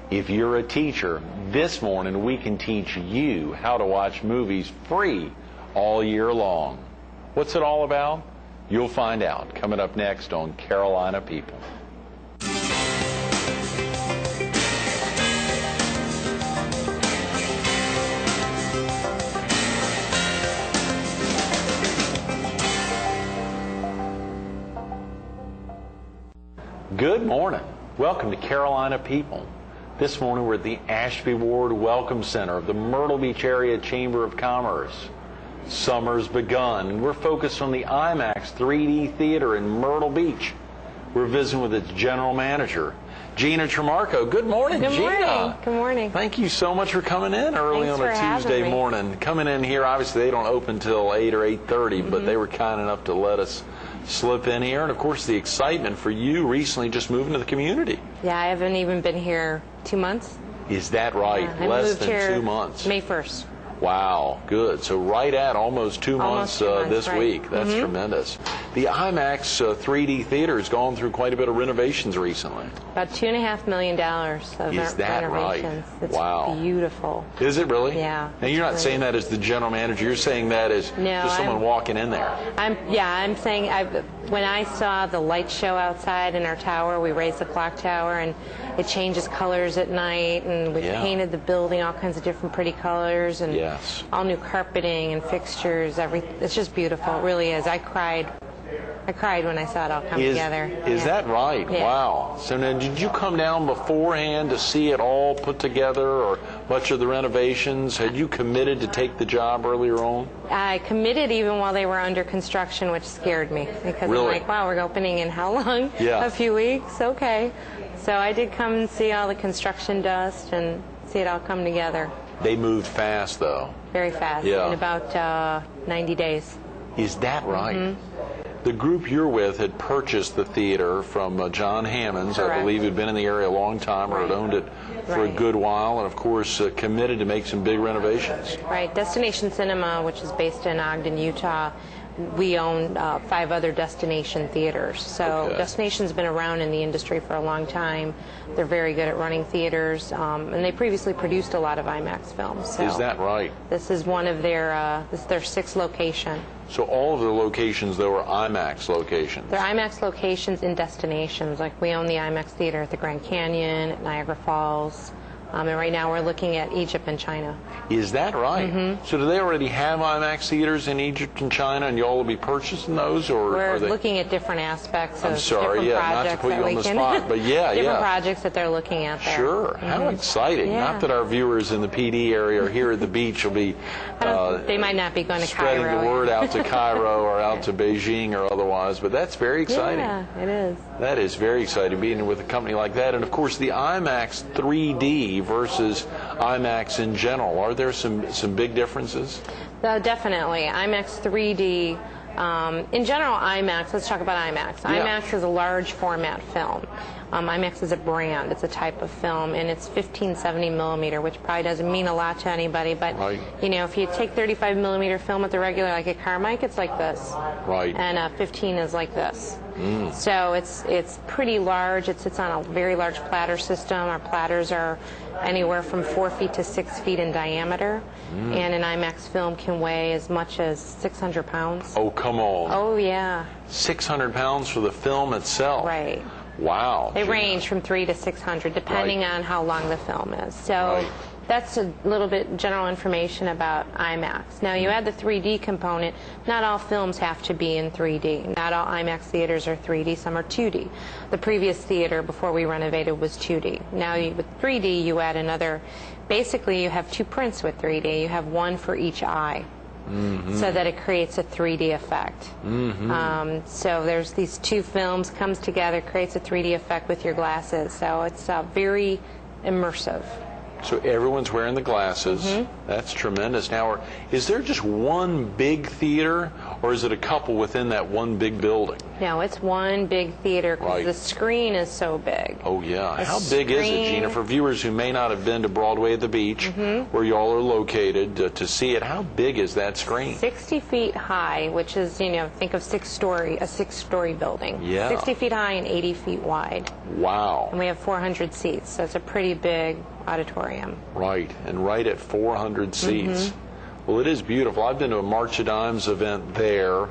If you're a teacher, this morning we can teach you how to watch movies free all year long. What's it all about? You'll find out coming up next on Carolina People. Good morning. Welcome to Carolina People. This morning we're at the Ashby Ward Welcome Center of the Myrtle Beach Area Chamber of Commerce. Summer's begun, and we're focused on the IMAX 3D Theater in Myrtle Beach. We're visiting with its general manager, Gina Trimarco. Good morning, Gina. Good morning. Good morning. Thank you so much for coming in early on a Tuesday morning. Coming in here, obviously they don't open till 8 or 8:30, but they were kind enough to let us slip in here. And of course the excitement for you recently just moving to the community. Yeah, I haven't even been here 2 months. Is that right? Yeah, Less than 2 months. May 1st. Wow, good. So right at almost two months this right. week. That's tremendous. The IMAX 3D Theater has gone through quite a bit of renovations recently. About $2.5 million of Is that renovations. right? It's wow. beautiful. Is it really? Yeah. Now you're not saying that as the general manager. You're saying that as just someone walking in there. I'm saying when I saw the light show outside in our tower, we raised the clock tower, and it changes colors at night, and we painted the building all kinds of different pretty colors, and all new carpeting and fixtures. It's just beautiful. It really is. I cried when I saw it all come together. Is that right? Yeah. Wow. So now, did you come down beforehand to see it all put together, or much of the renovations? Had you committed to take the job earlier on? I committed even while they were under construction, which scared me, because I'm like, wow, we're opening in how long? A few weeks? Okay. So I did come and see all the construction dust and see it all come together. They moved fast, though. Very fast. In about 90 days. Is that right? The group you're with had purchased the theater from John Hammonds, I believe, who'd been in the area a long time or had owned it for a good while, and of course committed to make some big renovations. Right. Destination Cinema, which is based in Ogden, Utah, we own 5 other destination theaters. So Destination's been around in the industry for a long time. They're very good at running theaters, and they previously produced a lot of IMAX films. So is that right? This is one of their, this is their 6th location. So all of the locations, though, are IMAX locations? They're IMAX locations in destinations. Like we own the IMAX theater at the Grand Canyon, at Niagara Falls. And right now we're looking at Egypt and China. Is that right? So do they already have IMAX theaters in Egypt and China, and you all will be purchasing those, or we're are they looking at different aspects of different projects not to put you on the spot, but different projects that they're looking at there. Sure. How exciting. Not that our viewers in the PD area or here at the beach will be they might not be going to spreading Cairo. the word out to Cairo or out to Beijing or otherwise, but that's very exciting. Yeah, it is. That is very exciting, being with a company like that. And of course the IMAX 3D versus IMAX in general, are there some big differences? Definitely. IMAX 3D, in general IMAX, let's talk about IMAX. IMAX is a large format film. IMAX is a brand, it's a type of film, and it's 1570 millimeter, which probably doesn't mean a lot to anybody, but you know, if you take 35 millimeter film at the regular, like a Carmike, it's like this. And 15 is like this. So it's pretty large. It sits on a very large platter system. Our platters are anywhere from 4 feet to 6 feet in diameter, and an IMAX film can weigh as much as 600 pounds. Oh, come on. Oh, yeah. 600 pounds for the film itself? Right. Wow. They range from 300 to 600, depending on how long the film is. So that's a little bit general information about IMAX. Now, you add the 3D component. Not all films have to be in 3D. Not all IMAX theaters are 3D. Some are 2D. The previous theater, before we renovated, was 2D. Now, with 3D, you add another. Basically, you have 2 prints with 3D. You have one for each eye. So that it creates a 3D effect. So there's these 2 films, comes together, creates a 3D effect with your glasses. So it's very immersive. So everyone's wearing the glasses. That's tremendous. Now, is there just one big theater, or is it a couple within that one big building? No, it's one big theater because Right. the screen is so big. Oh, yeah. The How big is it, screen- Gina? For viewers who may not have been to Broadway at the Beach, where y'all are located, to see it, how big is that screen? 60 feet high, which is, think of a six-story building. Yeah. 60 feet high and 80 feet wide. Wow. And we have 400 seats, so it's a pretty big auditorium. Right, and right at 400 seats. Well, it is beautiful. I've been to a March of Dimes event there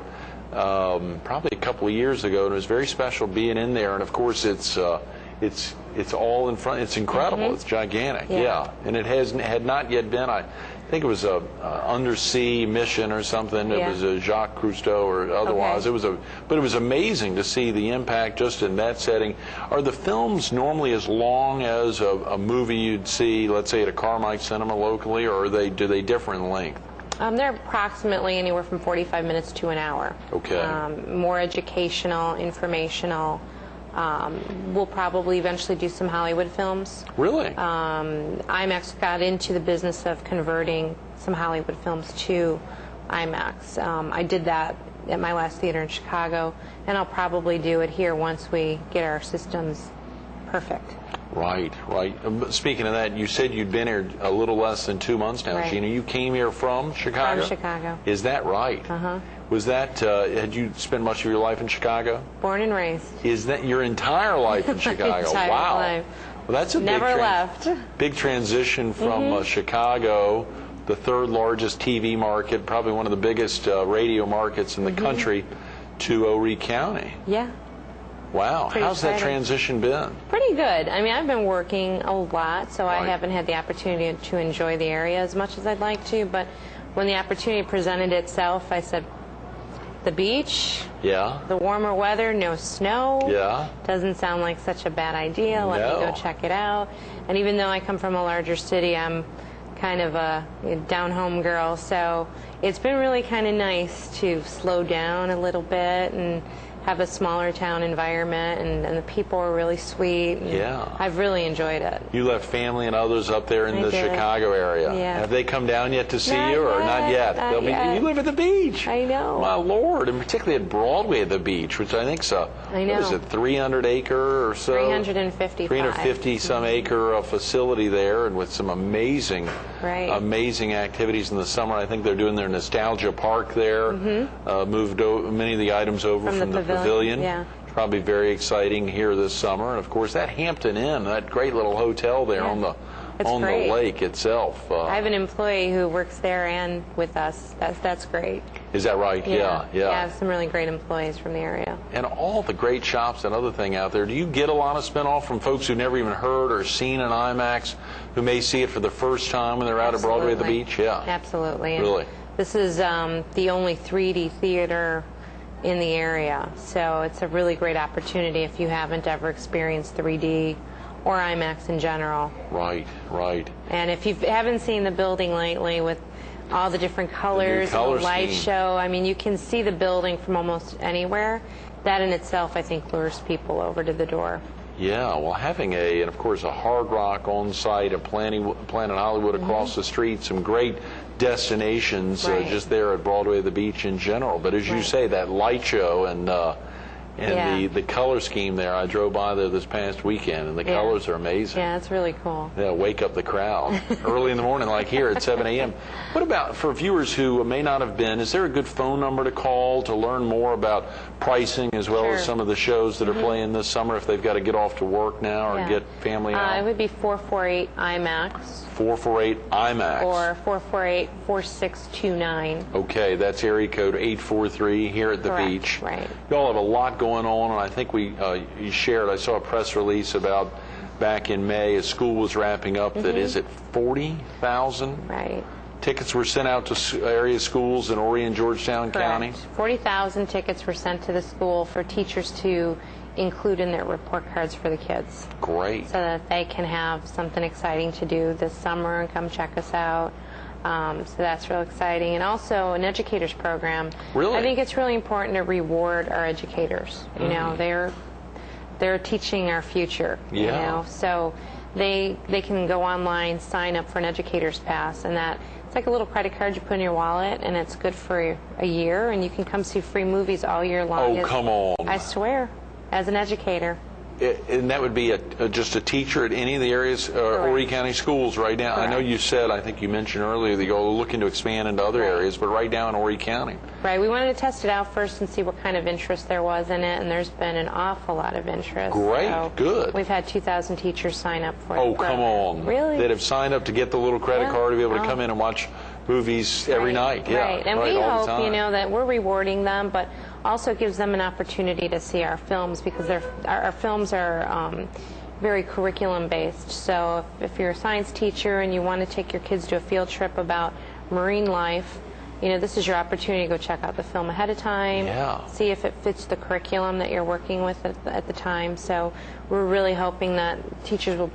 probably a couple of years ago, and it was very special being in there. And of course, it's all in front. It's incredible. It's gigantic. Yeah. And it had not yet been. I think it was a undersea mission or something. It was a Jacques Cousteau or otherwise. Okay. But it was amazing to see the impact just in that setting. Are the films normally as long as a movie you'd see, let's say, at a Carmike Cinema locally, or do they differ in length? They're approximately anywhere from 45 minutes to an hour. Okay. More educational, informational. We'll probably eventually do some Hollywood films. Really? IMAX got into the business of converting some Hollywood films to IMAX. I did that at my last theater in Chicago, and I'll probably do it here once we get our systems perfect. Right. Speaking of that, you said you'd been here a little less than 2 months now, Right. Gina. You came here from Chicago? From Chicago. Is that right? Uh-huh. Was that, had you spent much of your life in Chicago? Born and raised. Is that your entire life in Chicago? Entire Wow. life. Well, that's a Never left. big transition from Chicago, the third largest TV market, probably one of the biggest radio markets in the country, to Horry County. Yeah. Wow. Pretty How's that exciting. transition been? Pretty good. I mean, I've been working a lot, so Right. I haven't had the opportunity to enjoy the area as much as I'd like to. But when the opportunity presented itself, I said, the beach, Yeah. the warmer weather, no snow. Yeah. Doesn't sound like such a bad idea. Let me No. go check it out. And even though I come from a larger city, I'm kind of a down-home girl, so it's been really kind of nice to slow down a little bit and have a smaller town environment, and the people are really sweet. And Yeah. I've really enjoyed it. You left family and others up there in I the did. Chicago area. Yeah. Have they come down yet to see Not you, or yet, not yet? not They'll be. yet. You live at the beach. I know. My Lord, and particularly at Broadway at the beach, which I think's a I know. what is it, 300 acre or so? 355. 350 some acre facility there, and with some amazing activities in the summer. I think they're doing their nostalgia park there. Moved many of the items over from the pavilion. Yeah. Probably very exciting here this summer, and of course that Hampton Inn, that great little hotel there on the It's the great. lake itself. I have an employee who works there and with us. That's great. Is that right? Yeah. I have some really great employees from the area. And all the great shops and other thing out there. Do you get a lot of spin-off from folks who never even heard or seen an IMAX, who may see it for the first time when they're out at Broadway at the beach? Yeah. Absolutely. Really? And this is the only 3D theater in the area, so it's a really great opportunity if you haven't ever experienced 3D or IMAX in general. Right. And if you haven't seen the building lately with all the different colors and color the light scheme. show, I mean, you can see the building from almost anywhere. That in itself, I think, lures people over to the door. Yeah, well, having and of course, a Hard Rock on site, a Planet Hollywood across the street, some great destinations Right. just there at Broadway at the beach in general. But as you say, that light show and the color scheme there, I drove by there this past weekend, and the colors are amazing. Yeah, it's really cool. Yeah, wake up the crowd early in the morning, like here at 7 a.m. What about for viewers who may not have been? Is there a good phone number to call to learn more about pricing as well as some of the shows that are playing this summer if they've got to get off to work now or get family out? It would be 448 IMAX. 448 IMAX. Or 448-4629. Okay, that's area code 843 here at the Correct, beach. right. Y'all have a lot going on, and I think you shared, I saw a press release about back in May as school was wrapping up that is it 40,000? Right. Tickets were sent out to area schools in Horry and Georgetown County? Correct. 40,000 tickets were sent to the school for teachers to include in their report cards for the kids. Great. So that they can have something exciting to do this summer and come check us out. So that's real exciting. And also an educators program. Really? I think it's really important to reward our educators. You know, they're teaching our future. You know, so they can go online, sign up for an educator's pass, and that it's like a little credit card you put in your wallet, and it's good for a year, and you can come see free movies all year long. Oh, come on. I swear, as an educator. And that would be just a teacher at any of the areas, Horry County schools right now. Correct. I know you said, I think you mentioned earlier, that you're looking to expand into other areas, but right now in Horry County. Right. We wanted to test it out first and see what kind of interest there was in it, and there's been an awful lot of interest. Great. So Good. We've had 2,000 teachers sign up for it. Oh, come on. Really? That have signed up to get the little credit card to be able to come in and watch movies every night. Yeah, right. And we all hope, the time. that we're rewarding them, but also gives them an opportunity to see our films, because our films are very curriculum based. So if you're a science teacher and you want to take your kids to a field trip about marine life, this is your opportunity to go check out the film ahead of time, see if it fits the curriculum that you're working with at the time. So we're really hoping that teachers will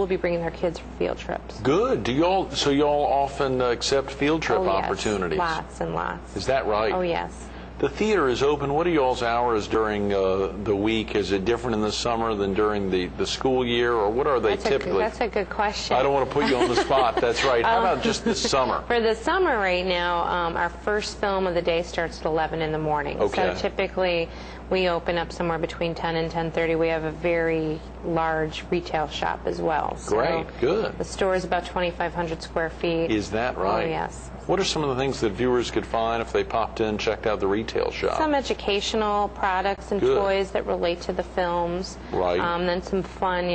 be bringing their kids for field trips. Good. So y'all often accept field trip opportunities? Lots and lots. Is that right? Oh, yes. The theater is open. What are y'all's hours during the week? Is it different in the summer than during the school year, or what are they typically? That's a good question. I don't want to put you on the spot. That's right. How about just this summer? For the summer right now, our first film of the day starts at 11 in the morning. Okay. So typically we open up somewhere between 10 and 10:30. We have a very large retail shop as well. So Great. Good. the store is about 2,500 square feet. Is that right? Oh, yes. What are some of the things that viewers could find if they popped in and checked out the retail shop? Some educational products and toys that relate to the films. Right. Then some fun,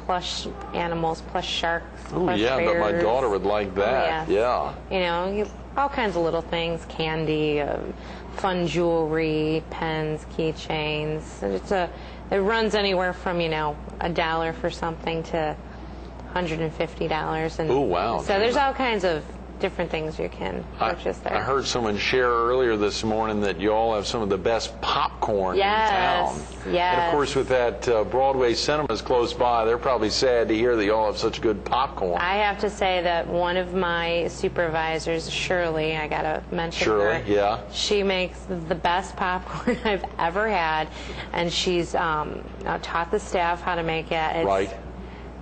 plush animals, plush sharks, Oh, plush yeah, but my bears. daughter would like that. Oh, yes. Yeah. All kinds of little things, candy, fun jewelry, pens, keychains. It runs anywhere from, $1 for something to $150. And oh, wow. so there's all kinds of different things you can purchase there. I heard someone share earlier this morning that you all have some of the best popcorn in town. Yes. And of course, with that Broadway cinemas close by, they're probably sad to hear that you all have such good popcorn. I have to say that one of my supervisors, Shirley, I gotta mention Shirley, her. yeah. She makes the best popcorn I've ever had, and she's taught the staff how to make it. Right.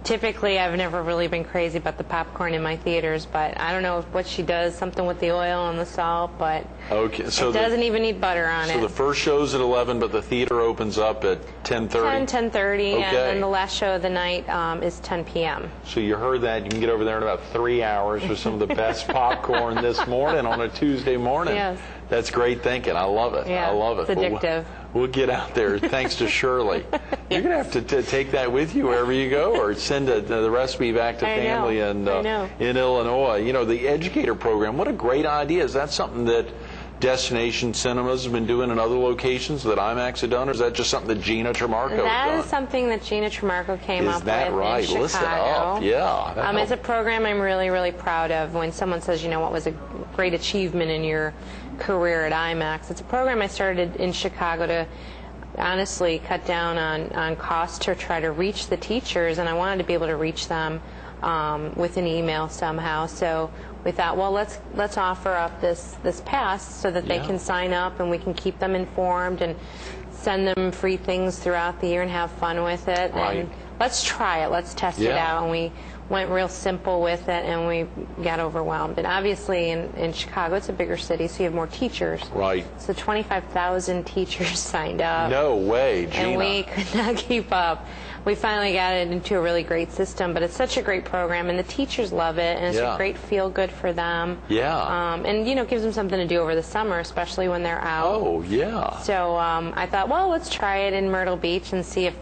Typically, I've never really been crazy about the popcorn in my theaters, but I don't know what she does, something with the oil and the salt, but okay, so it doesn't even need butter on it. So the first show's at 11, but the theater opens up at 10:30? 10:30, Okay. and then the last show of the night is 10 p.m. So you heard that. You can get over there in about 3 hours for some of the best popcorn this morning on a Tuesday morning. Yes. That's great thinking. I love it. Yeah, I love it. it's addictive. We'll get out there. Thanks to Shirley. You're going to have to take that with you wherever you go, or send the recipe back to family in Illinois. The educator program, what a great idea. Is that something that Destination Cinemas have been doing in other locations that IMAX had done, or is that just something that Gina Trimarco has done? That is something that Gina Trimarco came up with. Is that right? In Chicago. Listen up. Yeah. It's a program I'm really, really proud of. When someone says, what was a great achievement in your career at IMAX, it's a program I started in Chicago to honestly cut down on costs to try to reach the teachers, and I wanted to be able to reach them with an email somehow. So we thought, well, let's offer up this pass so that they can sign up and we can keep them informed and send them free things throughout the year and have fun with it. Right. And let's try it. Let's test it out. And we went real simple with it, and we got overwhelmed. And obviously in Chicago, it's a bigger city, so you have more teachers. Right. So 25,000 teachers signed up. No way, Gina. And we could not keep up. We finally got it into a really great system, but it's such a great program, and the teachers love it, and it's a great feel-good for them. Yeah. And, it gives them something to do over the summer, especially when they're out. Oh, yeah. So I thought, well, let's try it in Myrtle Beach and see if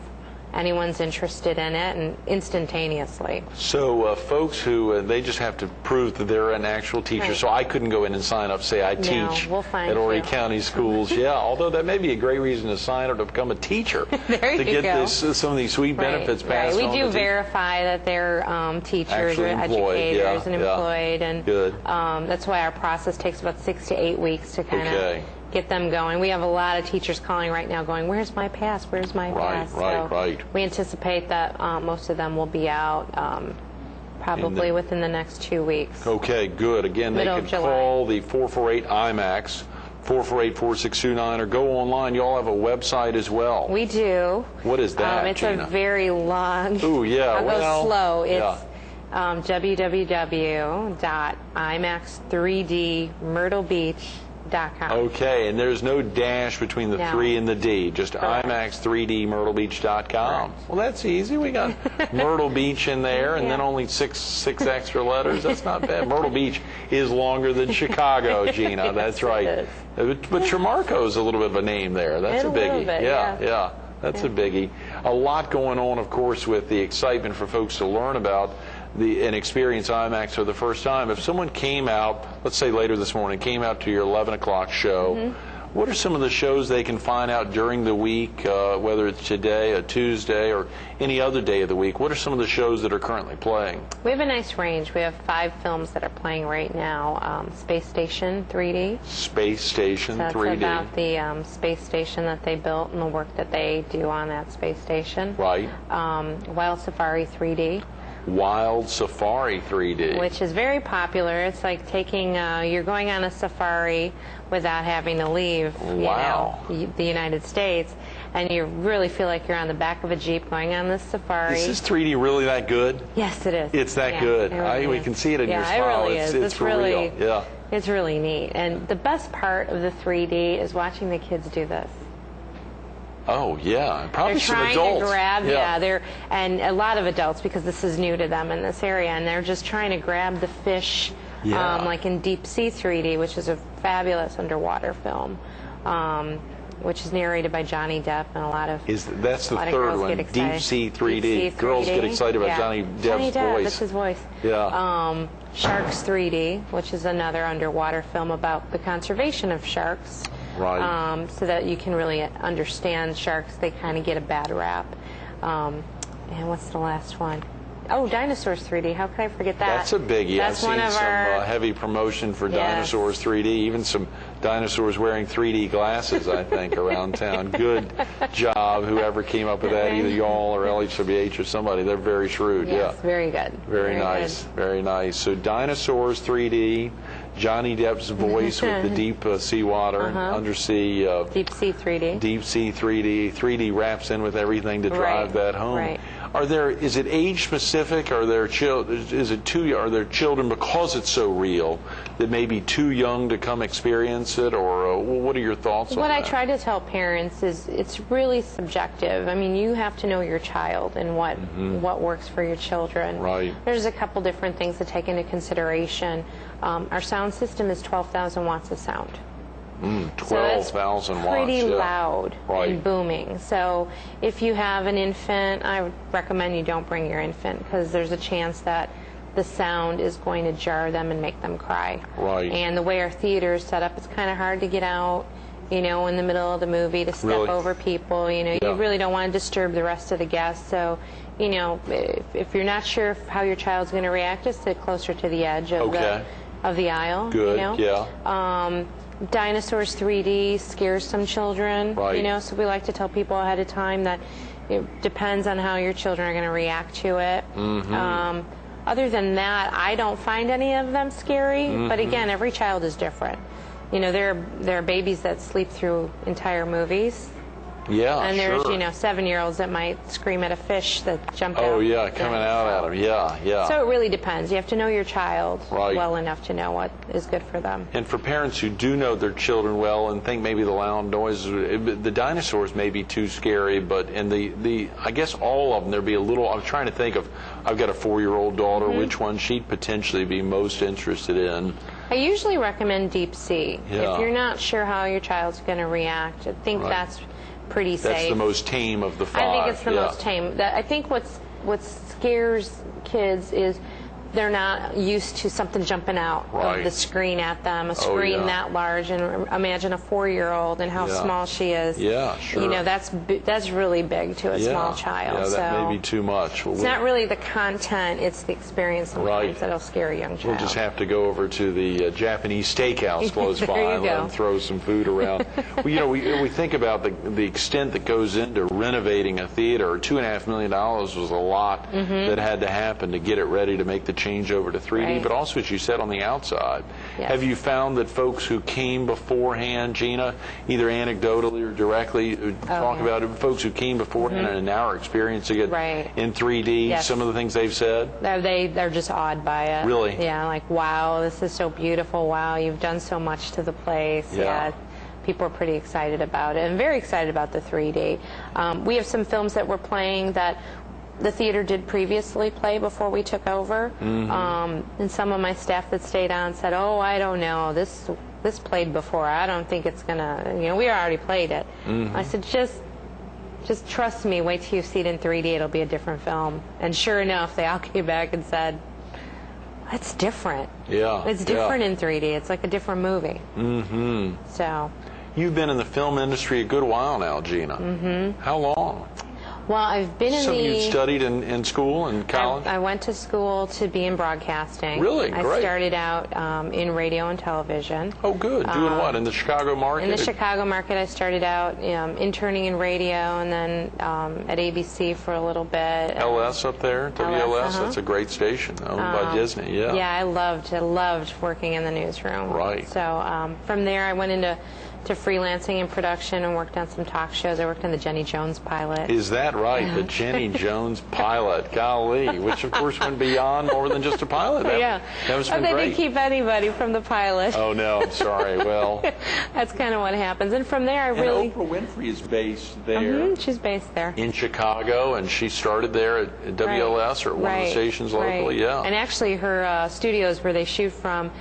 anyone's interested in it, and instantaneously. So folks who, they just have to prove that they're an actual teacher. Right. So I couldn't go in and sign up, say I teach we'll find at Horry you. County schools. Yeah, although that may be a great reason to sign up to become a teacher. There to you get go. Some of these sweet benefits passed We on do to verify that they're teachers Actually or employed, educators and employed. And good. That's why our process takes about 6 to 8 weeks to kind of get them going. We have a lot of teachers calling right now going, where's my pass? Where's my pass? Right. We anticipate that most of them will be out probably within the next 2 weeks. Okay, good. Again, they Middle could of July. call the 448 IMAX 448-4629, or go online. You all have a website as well. We do. What is that, It's Gina? a very long. Ooh, yeah. I'll go slow. Yeah. It's www.imax3dmyrtlebeach.com. Okay, and there's no dash between the 3 and the D, just IMAX3DMyrtleBeach.com. Correct. Well, that's easy. We got Myrtle Beach in there, and then only six extra letters. That's not bad. Myrtle Beach is longer than Chicago, Gina. Yes, that's right. it is. But Trimarco is a little bit of a name there. That's a biggie. Bit, yeah. That's a biggie. A lot going on, of course, with the excitement for folks to learn about and experience IMAX for the first time. If someone came out, let's say later this morning, came out to your 11 o'clock show, what are some of the shows they can find out during the week, whether it's today, a Tuesday, or any other day of the week? What are some of the shows that are currently playing? We have a nice range. We have 5 films that are playing right now. Space Station 3D. Space Station 3D. That's about the space station that they built and the work that they do on that space station. Right. Wild Safari 3D. Wild Safari 3D. Which is very popular. It's like taking, you're going on a safari without having to leave the United States, and you really feel like you're on the back of a Jeep going on this safari. Is this 3D really that good? Yes, it is. It's that good. Really we can see it in your smile. It really is. It's for real. Yeah. It's really neat. And the best part of the 3D is watching the kids do this. Oh, yeah. Probably they're some trying adults. to grab, and a lot of adults, because this is new to them in this area, and they're just trying to grab the fish, like in Deep Sea 3D, which is a fabulous underwater film, which is narrated by Johnny Depp, and that's the third one, Deep Sea 3D. Deep Sea 3D. Girls get excited about Johnny Depp's voice. That's his voice. Yeah. Sharks 3D, which is another underwater film about the conservation of sharks. Right. So that you can really understand sharks. They kind of get a bad rap. And what's the last one? Oh, Dinosaurs 3D. How could I forget that? That's a biggie. That's I've seen some heavy promotion for Dinosaurs 3D. Even some dinosaurs wearing 3D glasses, I think, around town. Good job, whoever came up with that, either y'all or LHWH or somebody. They're very shrewd. Yes, very good. Very nice. Good. Very nice. So Dinosaurs 3D. Johnny Depp's voice with the deep seawater, undersea. Deep Sea 3D. Deep Sea 3D. 3D wraps in with everything to drive that home. Right. Is it age specific? Are there children because it's so real that may be too young to come experience it, or what are your thoughts on that? What I try to tell parents is it's really subjective. I mean, you have to know your child and what works for your children. Right. There's a couple different things to take into consideration. Our sound system is 12,000 watts of sound. 12,000 watts. Pretty loud and booming. So if you have an infant, I would recommend you don't bring your infant, because there's a chance that the sound is going to jar them and make them cry. Right. And the way our theater is set up, it's kind of hard to get out, in the middle of the movie to step over people. You really don't want to disturb the rest of the guests. So, if you're not sure how your child's going to react, just sit closer to the edge of the aisle. Good. Yeah. Dinosaurs 3D scares some children, right. So we like to tell people ahead of time that it depends on how your children are going to react to it. Other than that, I don't find any of them scary, but again, every child is different. There are babies that sleep through entire movies. Yeah, and there's, sure. 7-year-olds that might scream at a fish that jumped out. Oh, yeah, coming out at them. Yeah. So it really depends. You have to know your child right. well enough to know what is good for them. And for parents who do know their children well and think maybe the loud noises, the dinosaurs may be too scary, and I guess all of them, there'd be a little, I'm trying to think of, I've got a 4-year-old daughter, which one she'd potentially be most interested in. I usually recommend Deep Sea. Yeah. If you're not sure how your child's going to react, I think that's pretty safe. That's the most tame of the 5. I think it's the most tame. I think what scares kids is they're not used to something jumping out of the screen at them, a screen that large, and imagine a 4-year-old and how small she is. Yeah, sure. That's really big to a small child. Yeah, that may be too much. It's not really the content, it's the experience sometimes that'll scare a young child. We'll just have to go over to the Japanese steakhouse close by and let them throw some food around. We think about the extent that goes into renovating a theater. $2.5 million was a lot that had to happen to get it ready to make the change over to 3D, Right. but also, as you said, on the outside. Yes. Have you found that folks who came beforehand, Gina, either anecdotally or directly, talk yeah. about it, folks who came beforehand and now are experiencing it Right. in 3D, Yes. some of the things they've said? They're just awed by it. Really? Yeah, like, wow, this is so beautiful. Wow, you've done so much to the place. Yeah. People are pretty excited about it and very excited about the 3D. We have some films that we're playing that the theater did previously play before we took over. And some of my staff that stayed on said, oh, I don't know, this played before. I don't think it's going to, we already played it. I said, just trust me, wait till you see it in 3D, it'll be a different film. And sure enough, they all came back and said, it's different. Yeah. It's different in 3D. It's like a different movie. So. You've been in the film industry a good while now, Gina. How long? Well, I've been in Something you studied in school and college? I went to school to be in broadcasting. Really? I Great. started out in radio and television. Oh, good. Doing what? In the Chicago market? In the Chicago market, I started out interning in radio and then at ABC for a little bit. LS up there? WLS? That's a great station owned by Disney, yeah. Yeah, I loved working in the newsroom. Right. So from there, I went into freelancing and production and worked on some talk shows. I worked on the Jenny Jones pilot. Is that right? The Jenny Jones pilot, golly, which of course went beyond more than just a pilot. That was been they great. didn't keep anybody from the pilot. Oh no, I'm sorry. Well, that's kind of what happens. And from there, I and really. Oprah Winfrey is based there. She's based there In Chicago, and she started there at WLS or one of the stations locally. Yeah. And actually, her studios where they shoot from.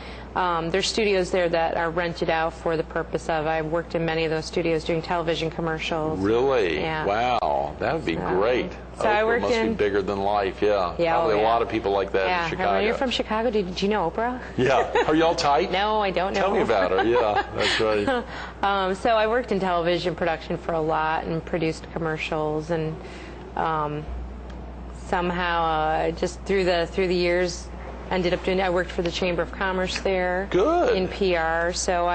There's studios there that are rented out for the purpose of. I worked in many of those studios doing television commercials. Really? Yeah. Wow, that would be great. So I worked must be bigger than life. Yeah. Probably a lot of people like that in Chicago. When you're from Chicago, did you know Oprah? Yeah. Are y'all tight? No, I don't know. Tell me about her. Yeah, that's right. So I worked in television production for a lot and produced commercials and somehow just through the years. I worked for the Chamber of Commerce there. Good. In PR. So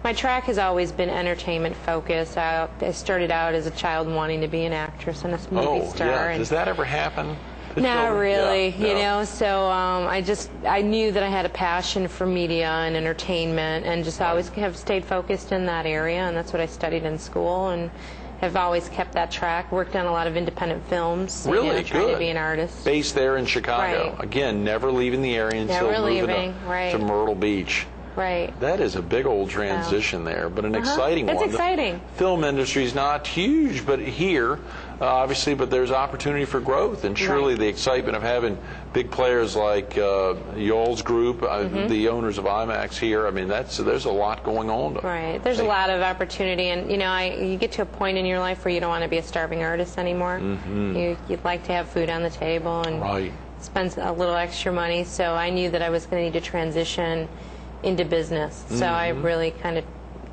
my track has always been entertainment focused. I started out as a child wanting to be an actress and a movie star. Yeah. And Does that ever happen? not really, Yeah. So I knew that I had a passion for media and entertainment, and just always have stayed focused in that area, and that's what I studied in school, and have always kept that track. Worked on a lot of independent films. Really trying good. to be an artist. Based there in Chicago. Right. Again, never leaving the area until Never moving leaving, up right. to Myrtle Beach. Right. That is a big old transition there, but an exciting one. It's exciting. The film industry is not huge, but here, obviously, but there's opportunity for growth, and surely the excitement of having big players like Yoel's group, the owners of IMAX here. I mean, there's a lot going on. Right. There's a lot of opportunity, and you get to a point in your life where you don't want to be a starving artist anymore. You'd like to have food on the table and spend a little extra money. So I knew that I was going to need to transition into business. So I really kind of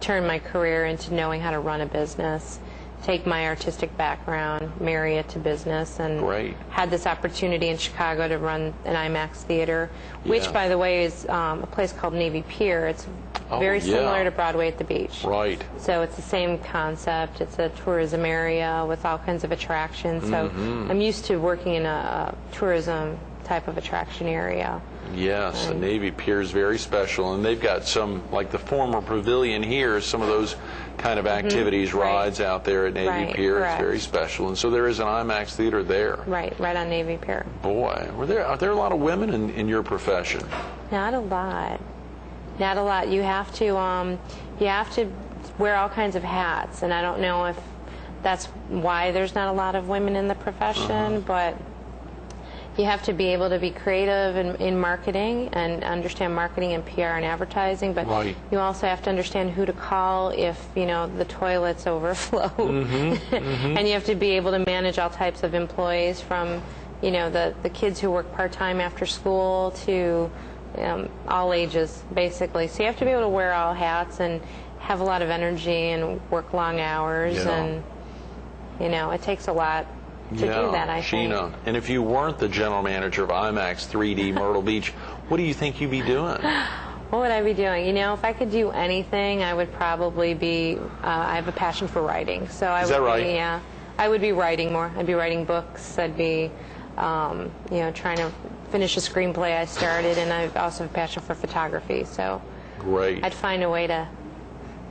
turned my career into knowing how to run a business, take my artistic background, marry it to business, and had this opportunity in Chicago to run an IMAX theater, which, by the way, is a place called Navy Pier. It's very similar to Broadway at the Beach. Right. So it's the same concept. It's a tourism area with all kinds of attractions. So I'm used to working in a tourism type of attraction area. Yes, the Navy Pier is very special, and they've got some, like the former pavilion here, some of those kind of activities, rides out there at Navy Pier. It's very special, and so there is an IMAX theater there. Right on Navy Pier. Boy, are there a lot of women in your profession? Not a lot. Not a lot. You have to wear all kinds of hats, and I don't know if that's why there's not a lot of women in the profession, but you have to be able to be creative in marketing and understand marketing and PR and advertising, but you also have to understand who to call if the toilets overflow. And you have to be able to manage all types of employees, from the kids who work part-time after school to all ages, basically. So you have to be able to wear all hats and have a lot of energy and work long hours, and it takes a lot to do that, I think. Gina, and if you weren't the general manager of IMAX 3D Myrtle Beach, what do you think you'd be doing? What would I be doing? If I could do anything, I would probably be, I have a passion for writing. So I would be, I would be writing more. I'd be writing books. I'd be, trying to finish a screenplay I started, and I also have a passion for photography. So great. I'd find a way to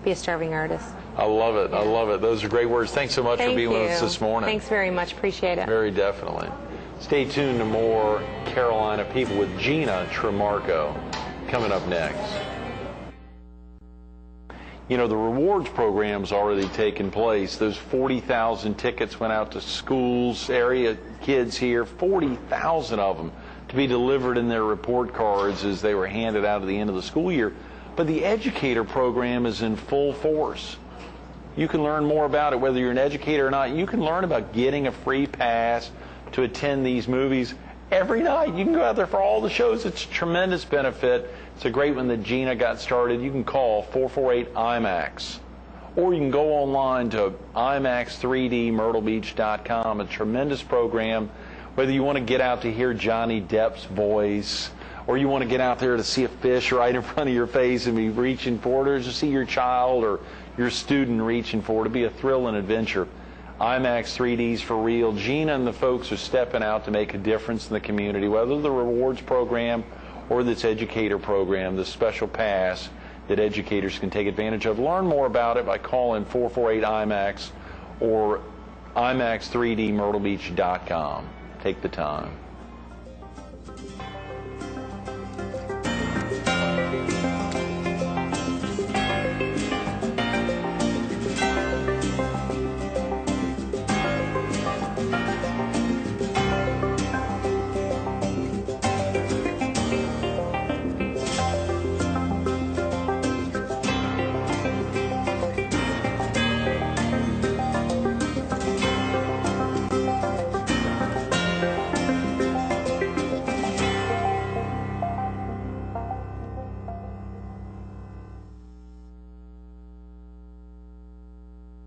be a starving artist. I love it. I love it. Those are great words. Thanks so much for being with us this morning. Thanks very much. Appreciate it. Very definitely. Stay tuned to more Carolina People with Gina Trimarco coming up next. You know, the rewards program's already taken place. Those 40,000 tickets went out to schools, area kids here, 40,000 of them to be delivered in their report cards as they were handed out at the end of the school year. But the educator program is in full force. You can learn more about it, whether you're an educator or not. You can learn about getting a free pass to attend these movies every night. You can go out there for all the shows. It's a tremendous benefit. It's a great one that Gina got started. You can call 448-IMAX. Or you can go online to IMAX3DMyrtleBeach.com. A tremendous program. Whether you want to get out to hear Johnny Depp's voice, or you want to get out there to see a fish right in front of your face and be reaching for it, or to see your child or your student reaching for it, to be a thrill and adventure. IMAX 3D's for real. Gina and the folks are stepping out to make a difference in the community, whether the rewards program or this educator program, this special pass that educators can take advantage of. Learn more about it by calling 448-IMAX or IMAX3DMyrtleBeach.com. Take the time.